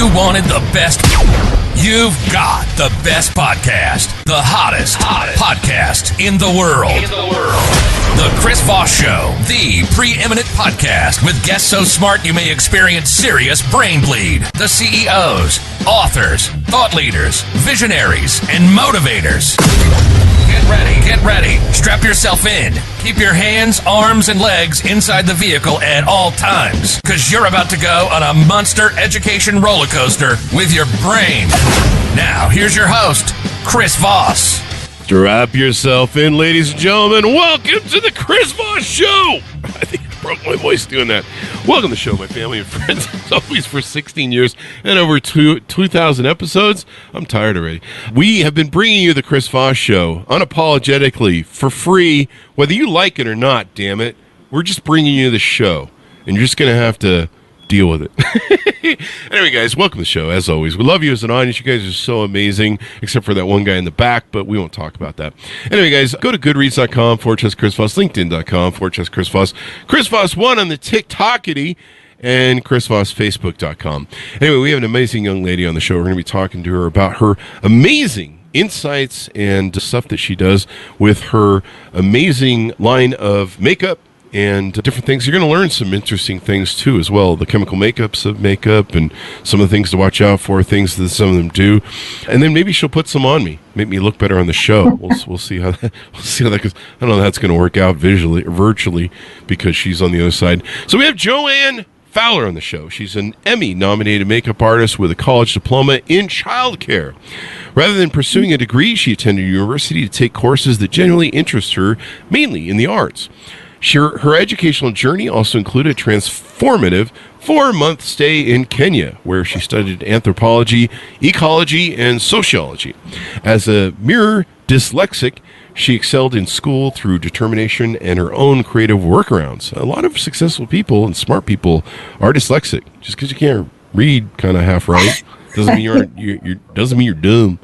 you wanted the best, you've got the best podcast. The hottest podcast in the world. The Chris Voss Show, the preeminent podcast with guests so smart you may experience serious brain bleed. The CEOs, authors, thought leaders, visionaries, and motivators. Get ready. Strap yourself in. Keep your hands, arms, and legs inside the vehicle at all times, because you're about to go on a monster education roller coaster with your brain. Now, here's your host, Chris Voss. Strap yourself in, ladies and gentlemen. Welcome to the Chris Voss Show. I think I broke my voice doing that. Welcome to the show, my family and friends. As always, for 16 years and over 2,000 episodes. I'm tired already. We have been bringing you the Chris Voss Show unapologetically for free, whether you like it or not, damn it. We're just bringing you the show, and you're just going to have to deal with it. Anyway, guys, welcome to the show. As always, we love you as an audience. You guys are so amazing, except for that one guy in the back, but we won't talk about that. Anyway, guys, go to goodreads.com/Chris Voss, linkedin.com/Chris Voss, Chris Voss 1 on the TikTokity, and Chris Voss, Facebook.com. Anyway, we have an amazing young lady on the show. We're going to be talking to her about her amazing insights and stuff that she does with her amazing line of makeup and different things. You're going to learn some interesting things, too, as well. The chemical makeups of makeup and some of the things to watch out for, things that some of them do. And then maybe she'll put some on me, make me look better on the show. We'll see how that goes. I don't know how that's going to work out virtually, because she's on the other side. So we have JoAnn Fowler on the show. She's an Emmy-nominated makeup artist with a college diploma in childcare. Rather than pursuing a degree, she attended university to take courses that genuinely interest her, mainly in the arts. Her educational journey also included a transformative 4-month stay in Kenya, where she studied anthropology, ecology, and sociology. As a mere dyslexic, she excelled in school through determination and her own creative workarounds. A lot of successful people and smart people are dyslexic. Just because you can't read kind of half right doesn't mean doesn't mean you're dumb.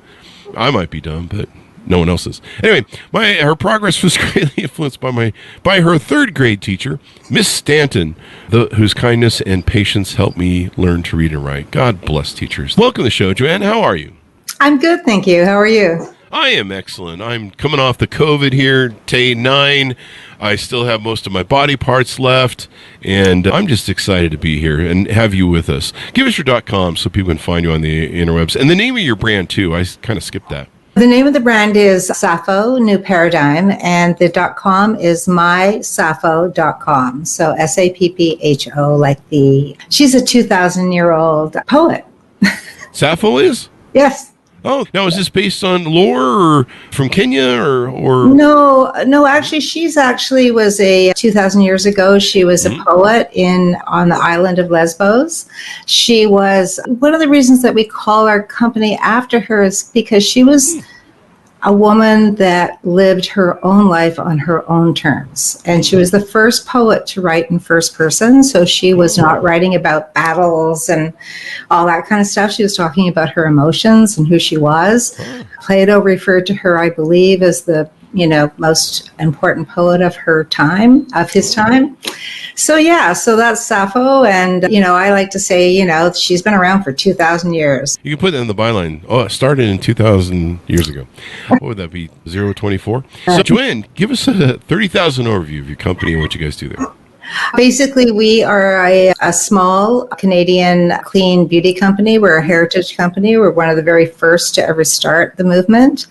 I might be dumb, but no one else is. Anyway, her progress was greatly influenced by her third grade teacher, Miss Stanton, whose kindness and patience helped me learn to read and write. God bless teachers. Welcome to the show, Joanne. How are you? I'm good, thank you. How are you? I am excellent. I'm coming off the COVID here, day 9. I still have most of my body parts left, and I'm just excited to be here and have you with us. Give us your .com so people can find you on the interwebs. And the name of your brand, too. I kind of skipped that. The name of the brand is Sappho New Paradigm, and the .com is mysappho.com. So SAPPHO, she's a 2,000-year-old poet. Sappho is? Yes. Oh, now is this based on lore or from Kenya or? No, actually, she's was 2,000 years ago. She was a poet on the island of Lesbos. She was, one of the reasons that we call our company after her is because she was a woman that lived her own life on her own terms. And she was the first poet to write in first person. So she was not writing about battles and all that kind of stuff. She was talking about her emotions and who she was. Plato referred to her, I believe, as the most important poet of his time. So that's Sappho. And, I like to say, she's been around for 2,000 years. You can put that in the byline. Oh, it started in 2,000 years ago. What would that be? 024? So, Joanne, give us a 30,000 overview of your company and what you guys do there. Basically, we are a small Canadian clean beauty company. We're a heritage company. We're one of the very first to ever start the movement.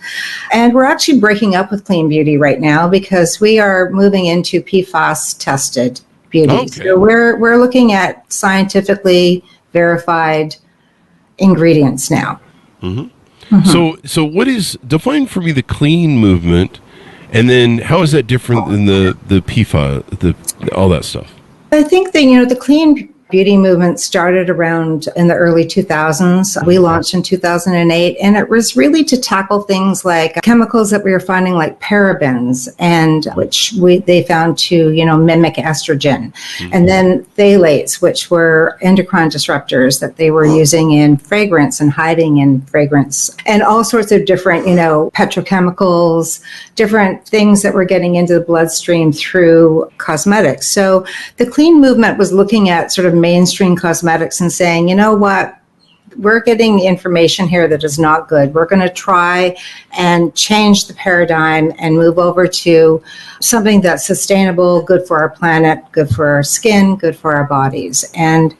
And we're actually breaking up with clean beauty right now because we are moving into PFAS-tested beauty. Okay. So we're looking at scientifically verified ingredients now. Mm-hmm. Mm-hmm. So what is, define for me the clean movement, and then how is that different than the PFAS, all that stuff? I think that, the clean beauty movement started around in the early 2000s. We launched in 2008, and it was really to tackle things like chemicals that we were finding like parabens, and which they found to, mimic estrogen. Mm-hmm. And then phthalates, which were endocrine disruptors that they were using in fragrance and hiding in fragrance, and all sorts of different, petrochemicals, different things that were getting into the bloodstream through cosmetics. So the clean movement was looking at sort of mainstream cosmetics and saying, you know what, we're getting information here that is not good. We're going to try and change the paradigm and move over to something that's sustainable, good for our planet, good for our skin, good for our bodies. And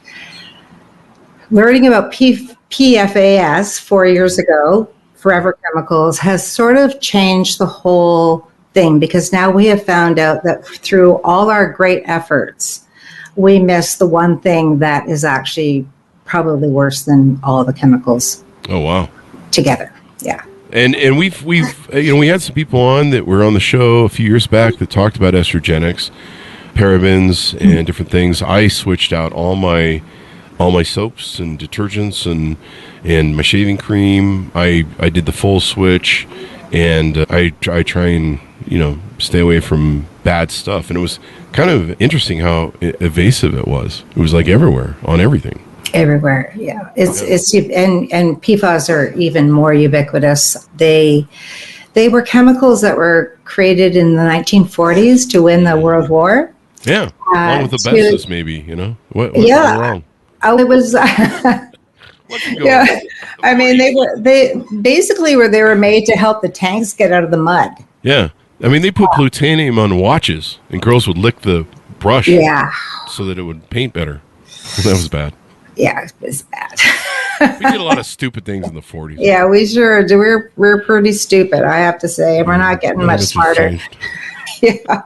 learning about PFAS 4 years ago, forever chemicals, has sort of changed the whole thing, because now we have found out that through all our great efforts, we miss the one thing that is actually probably worse than all the chemicals. Oh, wow. Together. Yeah. And we've we had some people on that were on the show a few years back that talked about estrogenics, parabens, and different things. I switched out all my soaps and detergents and my shaving cream. I did the full switch, and I try and stay away from bad stuff. And it was kind of interesting how evasive it was. It was like everywhere, on everything. Everywhere, yeah. It's and PFAS are even more ubiquitous. They were chemicals that were created in the 1940s to win the World War. Yeah, along with asbestos, maybe. What yeah. went wrong? Oh, it was. Yeah, I mean, they basically were made to help the tanks get out of the mud. Yeah, I mean, they put plutonium on watches, and girls would lick the brush. Yeah, so that it would paint better. That was bad. Yeah, it was bad. We did a lot of stupid things in the 40s. Yeah, we sure do. We're pretty stupid, I have to say. We're not getting much smarter. Yeah.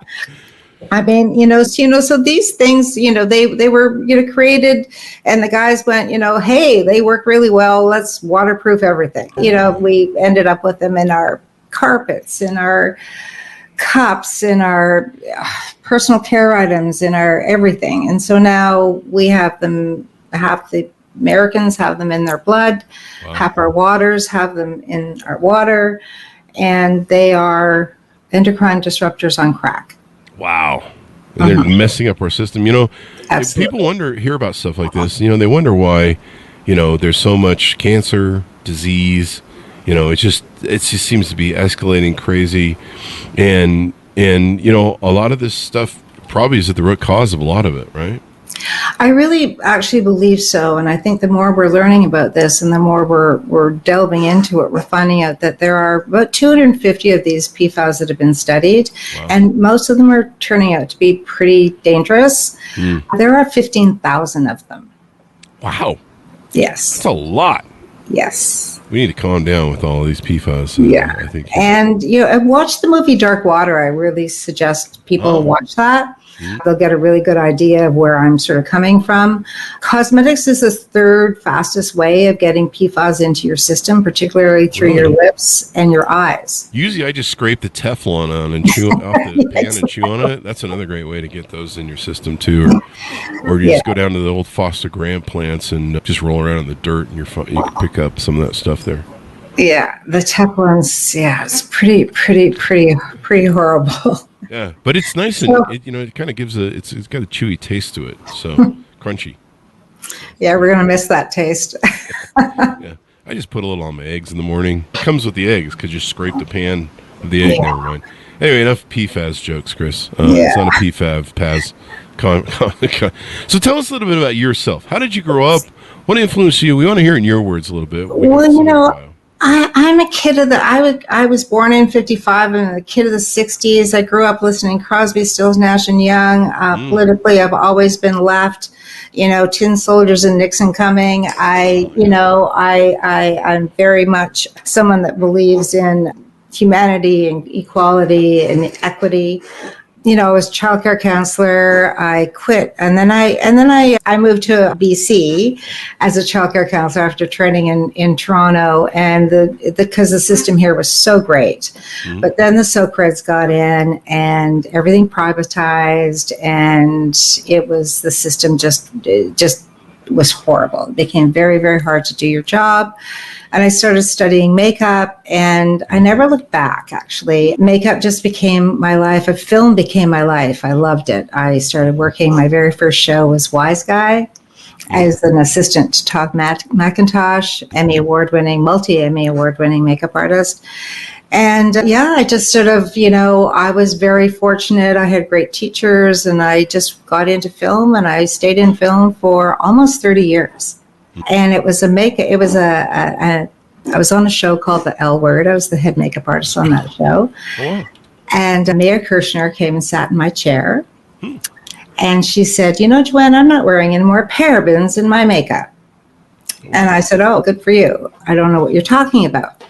I mean, so these things, they were, created, and the guys went, hey, they work really well. Let's waterproof everything. We ended up with them in our carpets, in our cups, in our personal care items, in our everything. And so now we have them, half the Americans have them in their blood, wow. Half our waters have them in our water, and they are endocrine disruptors on crack. Wow. And they're messing up our system. People hear about stuff like this, they wonder why, there's so much cancer, disease, it just seems to be escalating crazy. And a lot of this stuff probably is at the root cause of a lot of it, right? I really actually believe so. And I think the more we're learning about this and the more we're delving into it, we're finding out that there are about 250 of these PFAS that have been studied. Wow. And most of them are turning out to be pretty dangerous. There are 15,000 of them. Wow. Yes. That's a lot. Yes. We need to calm down with all of these PFAS. Yeah. I think. And, watch the movie Dark Water. I really suggest people watch that. They'll get a really good idea of where I'm sort of coming from. Cosmetics is the third fastest way of getting PFAS into your system, particularly through your lips and your eyes. Usually I just scrape the Teflon on and chew off the pan and chew on it. That's another great way to get those in your system too. Or you just go down to the old Foster Graham plants and just roll around in the dirt, and you can pick up some of that stuff there. Yeah, the Teflon's, it's pretty horrible. Yeah, but it's nice, and it kind of gives it's got a chewy taste to it, so crunchy. Yeah, we're gonna miss that taste. Yeah, I just put a little on my eggs in the morning. It comes with the eggs because you scrape the pan of the egg. Yeah. Never mind. Anyway, enough PFAS jokes, Chris. It's not a PFAS. So tell us a little bit about yourself. How did you grow up? What influenced you? We want to hear in your words a little bit. I'm a kid of I was born in 55. I'm a kid of the 60s. I grew up listening to Crosby, Stills, Nash and Young. Politically, I've always been left. Tin Soldiers and Nixon coming. I'm very much someone that believes in humanity and equality and equity. I was a childcare counselor. I quit, and then I moved to BC as a childcare counselor after training in Toronto, and because the system here was so great. Mm-hmm. But then the Socreds got in, and everything privatized, and the system just was horrible. It became very, very hard to do your job. And I started studying makeup, and I never looked back, actually. Makeup just became my life. Film became my life. I loved it. I started working. My very first show was Wise Guy as an assistant to Todd McIntosh, multi-Emmy award-winning makeup artist. And I just sort of, I was very fortunate. I had great teachers, and I just got into film, and I stayed in film for almost 30 years. And it was I was on a show called The L Word. I was the head makeup artist on that show. Oh. And Mayor Kirshner came and sat in my chair. And she said, Joanne, I'm not wearing any more parabens in my makeup. And I said, oh, good for you. I don't know what you're talking about.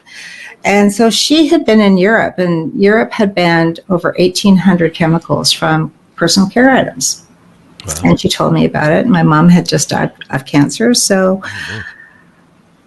And so she had been in Europe, and Europe had banned over 1,800 chemicals from personal care items. Wow. And she told me about it. My mom had just died of cancer. So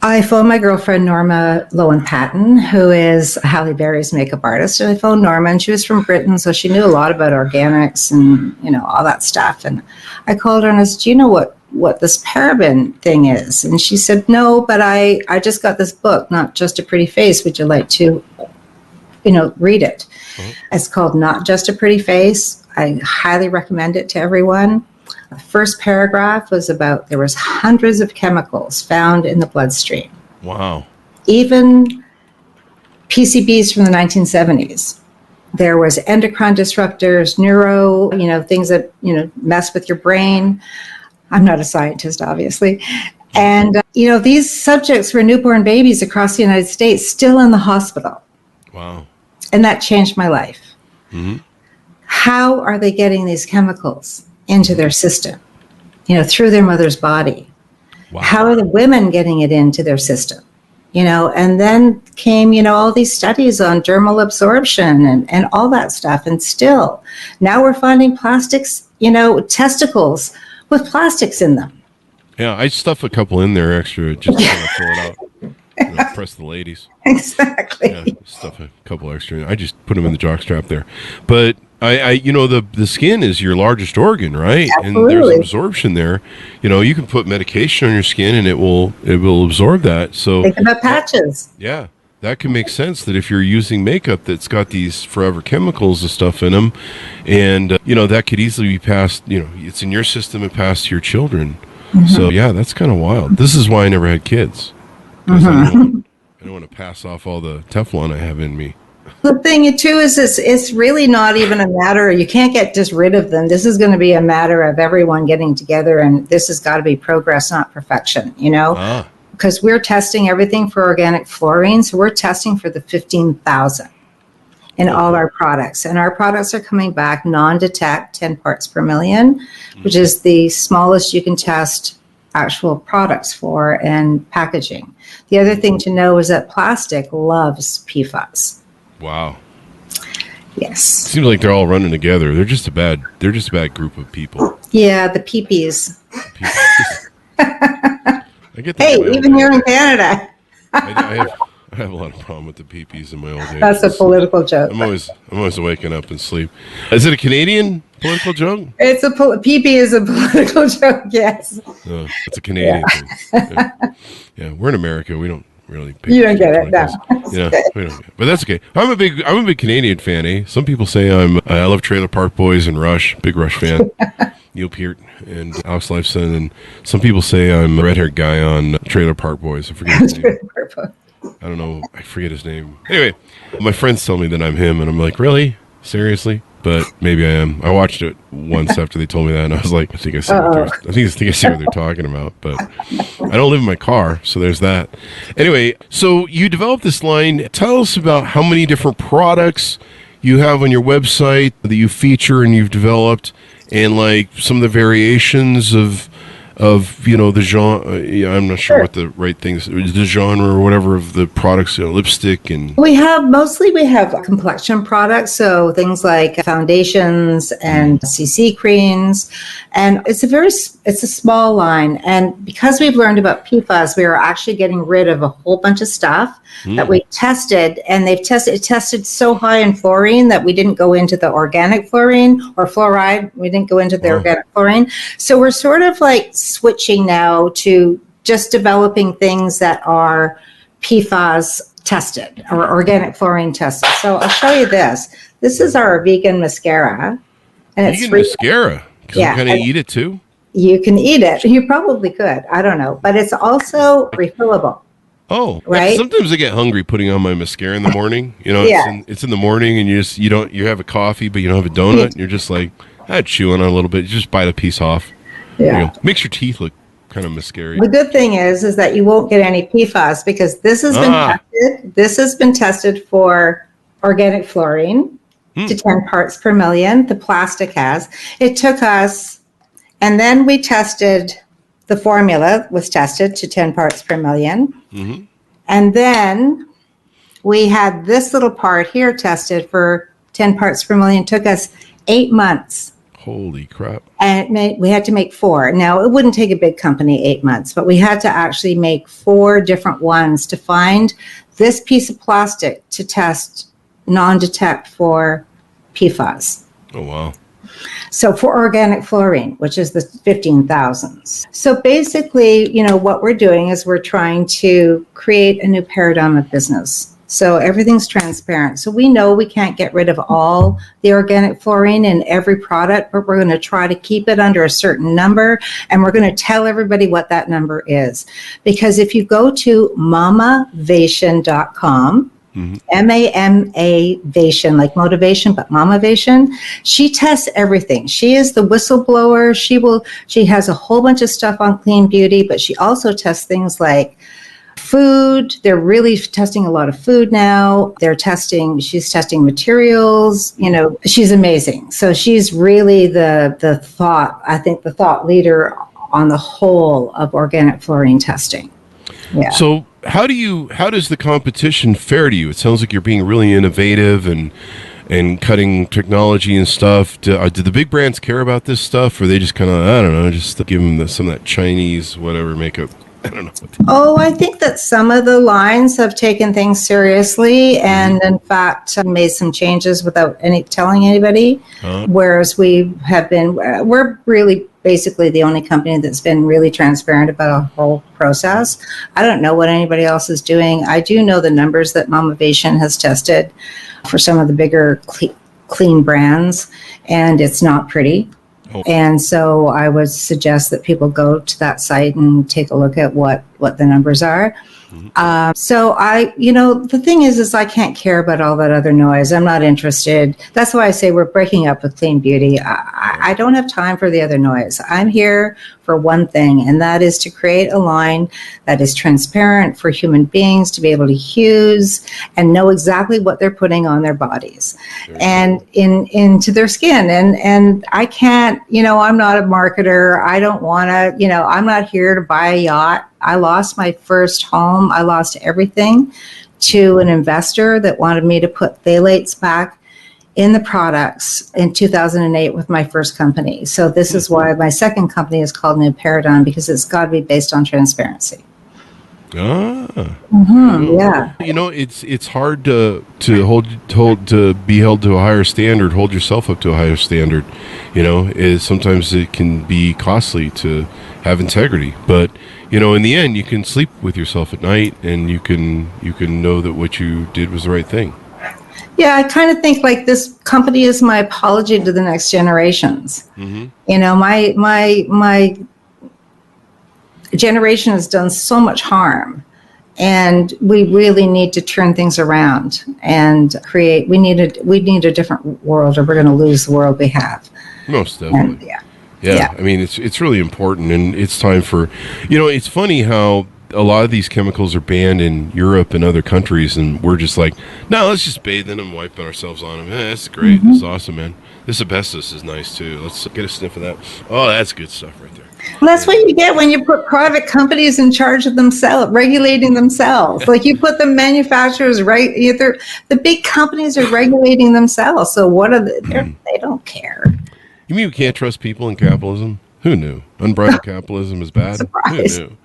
I phoned my girlfriend, Norma Lowen-Patton, who is Halle Berry's makeup artist. And I phoned Norma, and she was from Britain, so she knew a lot about organics and, all that stuff. And I called her and I said, do you know what this paraben thing is? And she said, no, but I just got this book, Not Just a Pretty Face. Would you like to, read it? Mm-hmm. It's called Not Just a Pretty Face. I highly recommend it to everyone. The first paragraph was about there was hundreds of chemicals found in the bloodstream. Wow. Even PCBs from the 1970s. There was endocrine disruptors, neuro, things that, mess with your brain. I'm not a scientist, obviously. And, these subjects were newborn babies across the United States, still in the hospital. Wow. And that changed my life. Mm-hmm. How are they getting these chemicals into their system, through their mother's body? Wow. How are the women getting it into their system? And then came, all these studies on dermal absorption and all that stuff. And still, now we're finding plastics, testicles with plastics in them. Yeah, I stuff a couple in there extra just to kind of fill it out. Press the ladies. Exactly. Yeah, stuff a couple extra. I just put them in the jockstrap there. But the skin is your largest organ, right? Absolutely. And there's absorption there. You can put medication on your skin and it will absorb that. So think about patches. Yeah. That can make sense that if you're using makeup that's got these forever chemicals and stuff in them, and, that could easily be passed, it's in your system and passed to your children. Mm-hmm. So, yeah, that's kind of wild. This is why I never had kids. Mm-hmm. I don't want to pass off all the Teflon I have in me. The thing, too, is it's really not even a matter, you can't get just rid of them. This is going to be a matter of everyone getting together, and this has got to be progress, not perfection, Because we're testing everything for organic fluorine, so we're testing for the 15,000 in all our products. And our products are coming back non-detect, 10 parts per million, which is the smallest you can test actual products for and packaging. The other thing to know is that plastic loves PFAS. Wow. Yes. Seems like they're all running together. They're just a bad group of people. Yeah, the peepees. I get that. Hey, even here in Canada. I have a lot of problem with the peepees in my old age. That's a political joke. I'm always waking up and sleep. Is it a Canadian political joke? Peepee is a political joke. Yes. Oh, it's a Canadian thing. Yeah, we're in America. We don't really pay you don't get it, no. Yeah, we don't get it. But that's okay. I'm a big Canadian fan, eh? Some people say I love Trailer Park Boys and Rush, big Rush fan. Neil Peart and Alex Lifeson, and some people say I'm a red-haired guy on Trailer Park Boys. I forget his name. I don't know. I forget his name. Anyway, my friends tell me that I'm him, and I'm like, really? Seriously? But maybe I am. I watched it once after they told me that, and I was like, I think I see what they're talking about. But I don't live in my car, so there's that. Anyway, so you developed this line. Tell us about how many different products you have on your website that you feature and you've developed, and like some of the variations of the genre. I'm not sure what the right thing is, the genre or whatever of the products, lipstick and. We have complexion products, so things like foundations and CC creams, and it's a small line. And because we've learned about PFAS, we are actually getting rid of a whole bunch of stuff that we tested, and it tested so high in fluorine that we didn't go into the organic fluorine or fluoride. We didn't go into the organic fluorine. So we're sort of like switching now to just developing things that are PFAS tested or organic fluorine tested. So I'll show you this. This is our vegan mascara. And vegan mascara? Can you kind of eat it too? You can eat it. You probably could. I don't know. But it's also refillable. Oh, right. Sometimes I get hungry putting on my mascara in the morning. It's in the morning, and you have a coffee, but you don't have a donut, and you're just like, chew on it a little bit. You just bite a piece off. Yeah, makes your teeth look kind of scary. The good thing is that you won't get any PFAS because this has been tested. This has been tested for organic fluorine to 10 parts per million. The plastic has. It took us, and then we tested, the formula was tested to 10 parts per million. Mm-hmm. And then we had this little part here tested for 10 parts per million. It took us 8 months. Holy crap. And we had to make 4. Now, it wouldn't take a big company 8 months, but we had to actually make 4 different ones to find this piece of plastic to test non-detect for PFAS. Oh, wow. So for organic fluorine, which is the 15,000s. So basically, what we're doing is we're trying to create a new paradigm of business. So everything's transparent. So we know we can't get rid of all the organic fluorine in every product, but we're going to try to keep it under a certain number, and we're going to tell everybody what that number is. Because if you go to mamavation.com, M-A-M-A-Vation, like motivation, but Mamavation, she tests everything. She is the whistleblower. She has a whole bunch of stuff on clean beauty, but she also tests things like food. They're really testing a lot of food now. She's testing materials. She's amazing. So she's really the thought leader on the whole of organic fluorine testing. Yeah. So how does the competition fare to you? It sounds like you're being really innovative and cutting technology and stuff. Do the big brands care about this stuff, or are they just kind of, I don't know, just give them some of that Chinese whatever makeup? I don't know. I think that some of the lines have taken things seriously and, in fact, made some changes without telling anybody. Whereas we're really basically the only company that's been really transparent about a whole process. I don't know what anybody else is doing. I do know the numbers that Mamavation has tested for some of the bigger clean brands, and it's not pretty. And so I would suggest that people go to that site and take a look at what the numbers are. So the thing is I can't care about all that other noise. I'm not interested. That's why I say we're breaking up with clean beauty. I don't have time for the other noise. I'm here for one thing, and that is to create a line that is transparent for human beings to be able to use and know exactly what they're putting on their bodies and into their skin. And I can't, I'm not a marketer. I don't want to, I'm not here to buy a yacht. I lost my first home. I lost everything to an investor that wanted me to put phthalates back in the products in 2008 with my first company. So this is why my second company is called New Paradigm, because it's got to be based on transparency. Yeah. It's hard to be held to a higher standard, hold yourself up to a higher standard. Sometimes it can be costly to have integrity, but in the end, you can sleep with yourself at night, and you can know that what you did was the right thing. Yeah, I kind of think like this company is my apology to the next generations. My generation has done so much harm, and we really need to turn things around and create. We need a different world, or we're going to lose the world we have. Most definitely. And, Yeah, I mean, it's really important, and it's time for, it's funny how a lot of these chemicals are banned in Europe and other countries, and we're just like, no, let's just bathe in them, wipe ourselves on them. That's great. That's awesome, man. This asbestos is nice, too. Let's get a sniff of that. Oh, that's good stuff right there. Well, that's what you get when you put private companies in charge of themselves, regulating themselves. Like you put the manufacturers right, the big companies are regulating themselves. So what are they don't care. You mean we can't trust people in capitalism? Who knew? Unbridled capitalism is bad? Surprise. Who knew?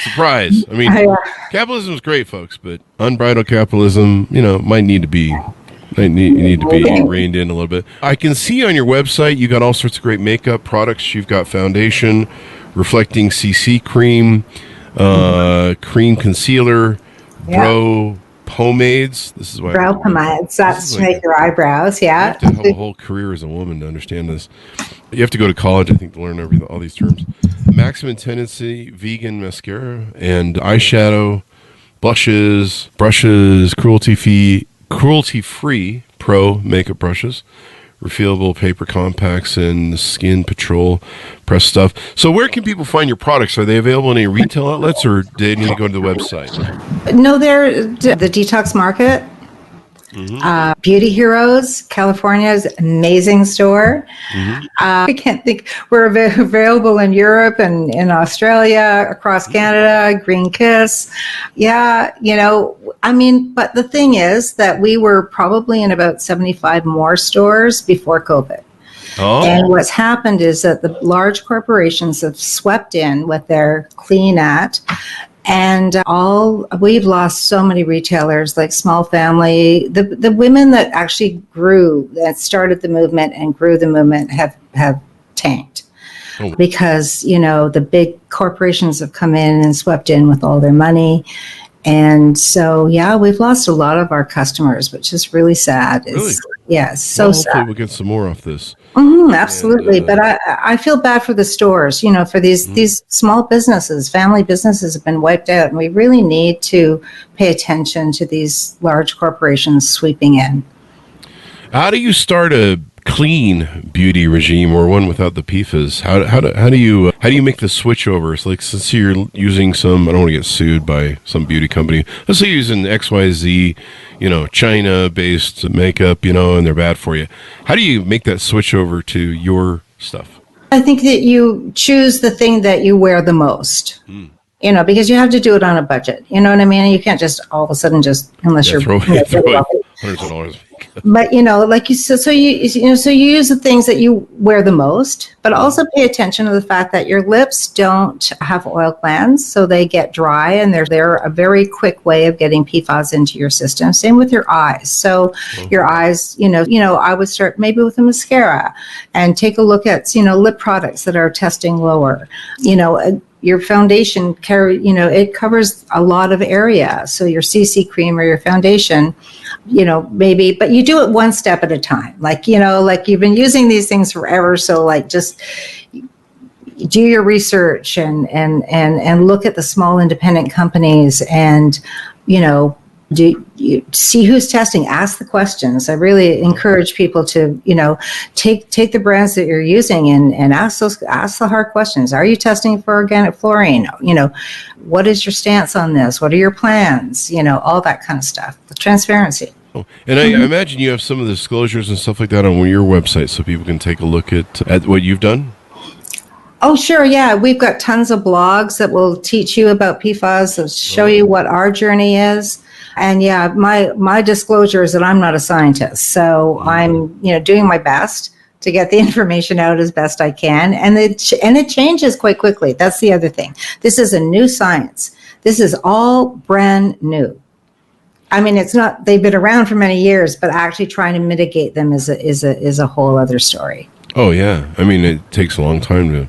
Surprise. I mean, capitalism is great, folks, but unbridled capitalism, might need to be reined in a little bit. I can see on your website you got all sorts of great makeup products. You've got foundation, reflecting CC cream, cream concealer, brow pomades. This is why brow pomades. That's to make your eyebrows. Yeah. You have to have a whole career as a woman to understand this. You have to go to college, I think, to learn all these terms. Maximum Tendency vegan mascara and eyeshadow, brushes, cruelty-free pro makeup brushes, refillable paper compacts and skin patrol press stuff. So where can people find your products? Are they available in any retail outlets, or do they need to go to the website? No, they're the Detox Market. Beauty Heroes, California's amazing store. I can't think. We're available in Europe and in Australia, across Canada, Green Kiss. Yeah, but the thing is that we were probably in about 75 more stores before COVID. Oh. And what's happened is that the large corporations have swept in with their clean at. And we've lost so many retailers, like Small Family. The women that actually started the movement and grew the movement have tanked. Because, the big corporations have come in and swept in with all their money. And so, we've lost a lot of our customers, which is really sad. Really? Yes, so sad. Hopefully we'll get some more off this. Absolutely. But I feel bad for the stores, for these small businesses, family businesses have been wiped out. And we really need to pay attention to these large corporations sweeping in. How do you start a clean beauty regime, or one without the PFAS? How do you make the switch over? So, like, since you're using some, I don't want to get sued by some beauty company. Let's say you're using XYZ, China-based makeup, and they're bad for you. How do you make that switch over to your stuff? I think that you choose the thing that you wear the most. Because you have to do it on a budget. You know what I mean? You can't just all of a sudden unless you're throw hundreds of dollars. But like you said, so you use the things that you wear the most, but also pay attention to the fact that your lips don't have oil glands, so they get dry, and they're a very quick way of getting PFAS into your system. Same with your eyes. So your eyes, I would start maybe with a mascara, and take a look at lip products that are testing lower. Your foundation it covers a lot of area. So your CC cream or your foundation, maybe, but you do it one step at a time. Like you've been using these things forever. So just do your research and look at the small independent companies and, do you see who's testing? Ask the questions. I really encourage people to, take the brands that you're using and ask the hard questions. Are you testing for organic fluorine? What is your stance on this? What are your plans? All that kind of stuff. The transparency. Oh, and I imagine you have some of the disclosures and stuff like that on your website, so people can take a look at what you've done. Oh, sure. Yeah. We've got tons of blogs that will teach you about PFAS, that show you what our journey is. And my disclosure is that I'm not a scientist. So I'm, doing my best to get the information out as best I can. And it changes quite quickly. That's the other thing. This is a new science. This is all brand new. I mean, it's not, they've been around for many years, but actually trying to mitigate them is a whole other story. Oh, yeah. I mean, it takes a long time to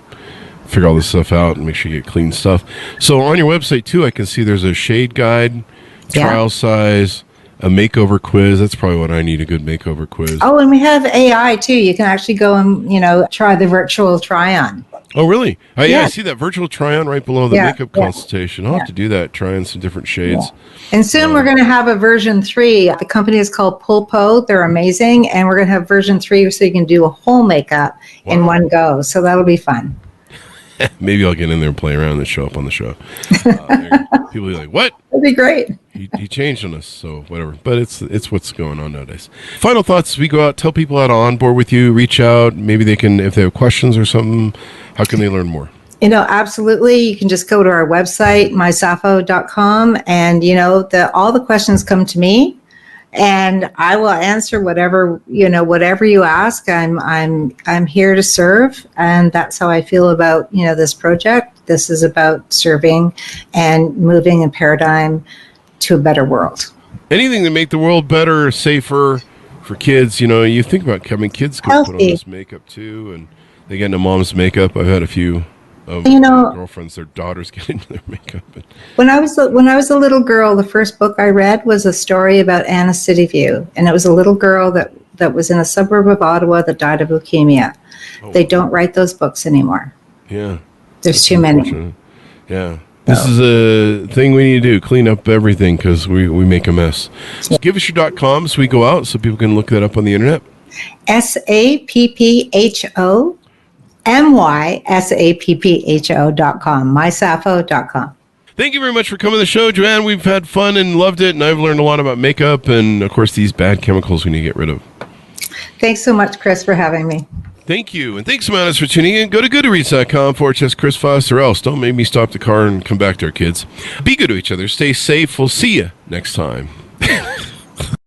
figure all this stuff out and make sure you get clean stuff. So on your website, too, I can see there's a shade guide, trial size, a makeover quiz. That's probably what I need, a good makeover quiz. Oh, and we have AI, too. You can actually go and, try the virtual try-on. Oh, really? Yeah, I see that virtual try-on right below the makeup consultation. I'll have to do that, try on some different shades. Yeah. And soon we're going to have a version 3. The company is called Pulpo. They're amazing. And we're going to have version 3 so you can do a whole makeup in one go. So that'll be fun. Maybe I'll get in there and play around and show up on the show. People will be like, what? That'd be great. He changed on us, so whatever. But it's what's going on nowadays. Final thoughts as we go out, tell people how to onboard with you, reach out. Maybe they can, if they have questions or something, how can they learn more? Absolutely. You can just go to our website, mysappho.com, and, all the questions come to me. And I will answer whatever you ask. I'm here to serve, and that's how I feel about this project. This is about serving and moving a paradigm to a better world. Anything to make the world better, safer for kids. You think about kids can put on this makeup too, and they get into mom's makeup. I've had a few of girlfriends, their daughters get into their makeup. When I was a little girl, the first book I read was a story about Anna Cityview, and it was a little girl that was in a suburb of Ottawa that died of leukemia. They don't write those books anymore. Yeah. There's too many. Yeah. This is a thing we need to do, clean up everything because we make a mess. So give us your .com so we go out so people can look that up on the internet. SAPPHOMYSAPPHO.com, mysappho.com. Thank you very much for coming to the show, Joanne. We've had fun and loved it, and I've learned a lot about makeup and, of course, these bad chemicals we need to get rid of. Thanks so much, Chris, for having me. Thank you. And thanks, Amounts, for tuning in. Go to goodreads.com/Chris Voss, or else don't make me stop the car and come back there, kids. Be good to each other. Stay safe. We'll see you next time.